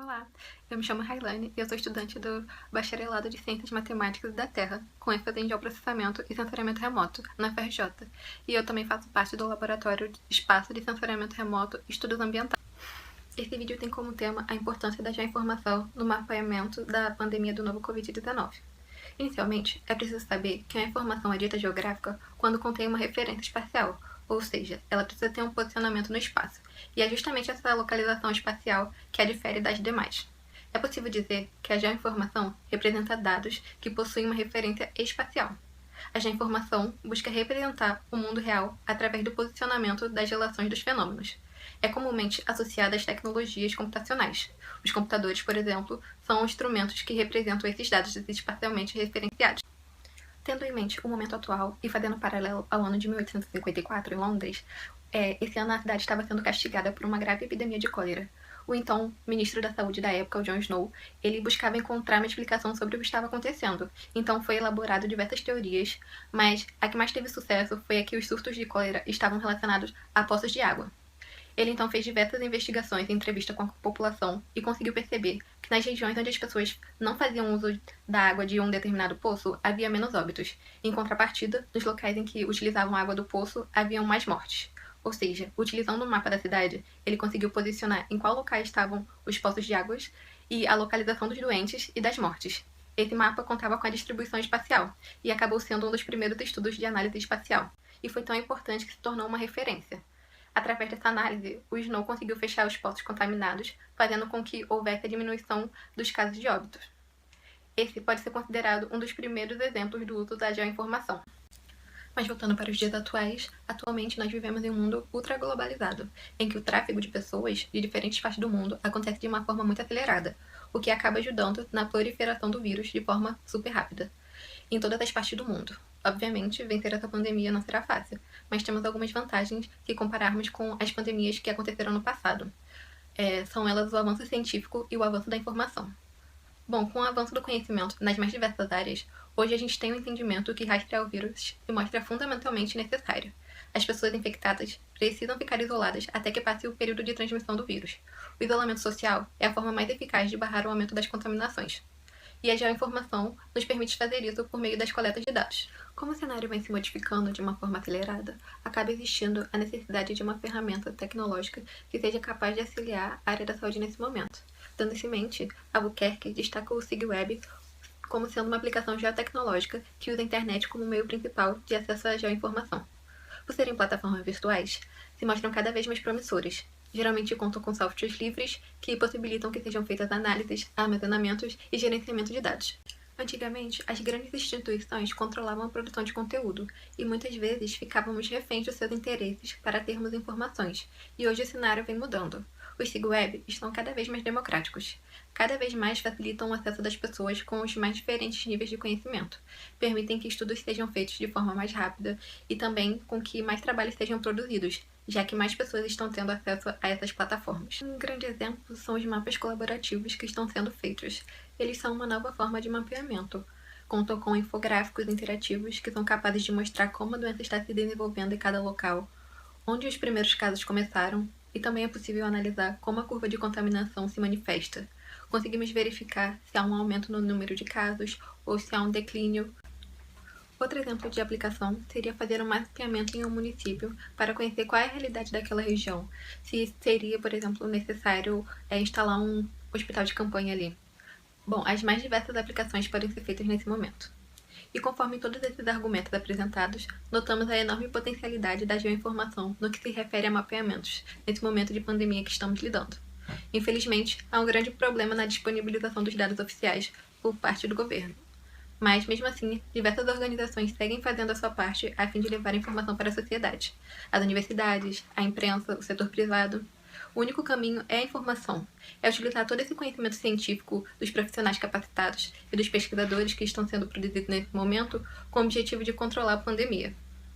Olá, eu me chamo Railane e eu sou estudante do Bacharelado de Ciências Matemáticas e da Terra, com ênfase em Geoprocessamento e Sensoriamento Remoto, na UFRJ, e eu também faço parte do Laboratório de Espaço de Sensoriamento Remoto e Estudos Ambientais. Esse vídeo tem como tema a importância da geoinformação no mapeamento da pandemia do novo Covid-19. Inicialmente, é preciso saber que a informação é dita geográfica quando contém uma referência espacial, ou seja, ela precisa ter um posicionamento no espaço, e é justamente essa localização espacial que a difere das demais. É possível dizer que a geoinformação representa dados que possuem uma referência espacial. A geoinformação busca representar o mundo real através do posicionamento das relações dos fenômenos. É comumente associada às tecnologias computacionais. Os computadores, por exemplo, são instrumentos que representam esses dados espacialmente referenciados. Tendo em mente o momento atual e fazendo paralelo ao ano de 1854 em Londres, esse ano a cidade estava sendo castigada por uma grave epidemia de cólera. O então ministro da Saúde da época, o John Snow, ele buscava encontrar uma explicação sobre o que estava acontecendo. Então foi elaborado diversas teorias, mas a que mais teve sucesso foi a que os surtos de cólera estavam relacionados a poços de água. Ele então fez diversas investigações e entrevistas com a população e conseguiu perceber que nas regiões onde as pessoas não faziam uso da água de um determinado poço, havia menos óbitos. Em contrapartida, nos locais em que utilizavam a água do poço, haviam mais mortes. Ou seja, utilizando o mapa da cidade, ele conseguiu posicionar em qual locais estavam os poços de águas e a localização dos doentes e das mortes. Esse mapa contava com a distribuição espacial e acabou sendo um dos primeiros estudos de análise espacial, e foi tão importante que se tornou uma referência. Através dessa análise, o Snow conseguiu fechar os poços contaminados, fazendo com que houvesse a diminuição dos casos de óbitos. Esse pode ser considerado um dos primeiros exemplos do uso da geoinformação. Mas voltando para os dias atuais, atualmente nós vivemos em um mundo ultraglobalizado, em que o tráfego de pessoas de diferentes partes do mundo acontece de uma forma muito acelerada, o que acaba ajudando na proliferação do vírus de forma super rápida, em todas as partes do mundo. Obviamente, vencer essa pandemia não será fácil, mas temos algumas vantagens se compararmos com as pandemias que aconteceram no passado. São elas o avanço científico e o avanço da informação. Bom, com o avanço do conhecimento nas mais diversas áreas, hoje a gente tem um entendimento que rastrear o vírus se mostra fundamentalmente necessário. As pessoas infectadas precisam ficar isoladas até que passe o período de transmissão do vírus. O isolamento social é a forma mais eficaz de barrar o aumento das contaminações. E a geoinformação nos permite fazer isso por meio das coletas de dados. Como o cenário vem se modificando de uma forma acelerada, acaba existindo a necessidade de uma ferramenta tecnológica que seja capaz de auxiliar a área da saúde nesse momento. Tendo isso em mente, Albuquerque destaca o SigWeb como sendo uma aplicação geotecnológica que usa a internet como meio principal de acesso à geoinformação. Por serem plataformas virtuais, se mostram cada vez mais promissoras. Geralmente contam com softwares livres que possibilitam que sejam feitas análises, armazenamentos e gerenciamento de dados. Antigamente, as grandes instituições controlavam a produção de conteúdo e muitas vezes ficávamos reféns dos seus interesses para termos informações, e hoje o cenário vem mudando. Os SigWeb estão cada vez mais democráticos. Cada vez mais facilitam o acesso das pessoas com os mais diferentes níveis de conhecimento, permitem que estudos sejam feitos de forma mais rápida e também com que mais trabalhos sejam produzidos, já que mais pessoas estão tendo acesso a essas plataformas. Um grande exemplo são os mapas colaborativos que estão sendo feitos. Eles são uma nova forma de mapeamento. Contam com infográficos interativos que são capazes de mostrar como a doença está se desenvolvendo em cada local, onde os primeiros casos começaram, e também é possível analisar como a curva de contaminação se manifesta. Conseguimos verificar se há um aumento no número de casos ou se há um declínio. Outro exemplo de aplicação seria fazer um mapeamento em um município para conhecer qual é a realidade daquela região, se seria, por exemplo, necessário instalar um hospital de campanha ali. Bom, as mais diversas aplicações podem ser feitas nesse momento. E conforme todos esses argumentos apresentados, notamos a enorme potencialidade da geoinformação no que se refere a mapeamentos, nesse momento de pandemia que estamos lidando. Infelizmente, há um grande problema na disponibilização dos dados oficiais por parte do governo. Mas, mesmo assim, diversas organizações seguem fazendo a sua parte a fim de levar a informação para a sociedade. As universidades, a imprensa, o setor privado. O único caminho é a informação. É utilizar todo esse conhecimento científico dos profissionais capacitados e dos pesquisadores que estão sendo produzidos nesse momento com o objetivo de controlar a pandemia.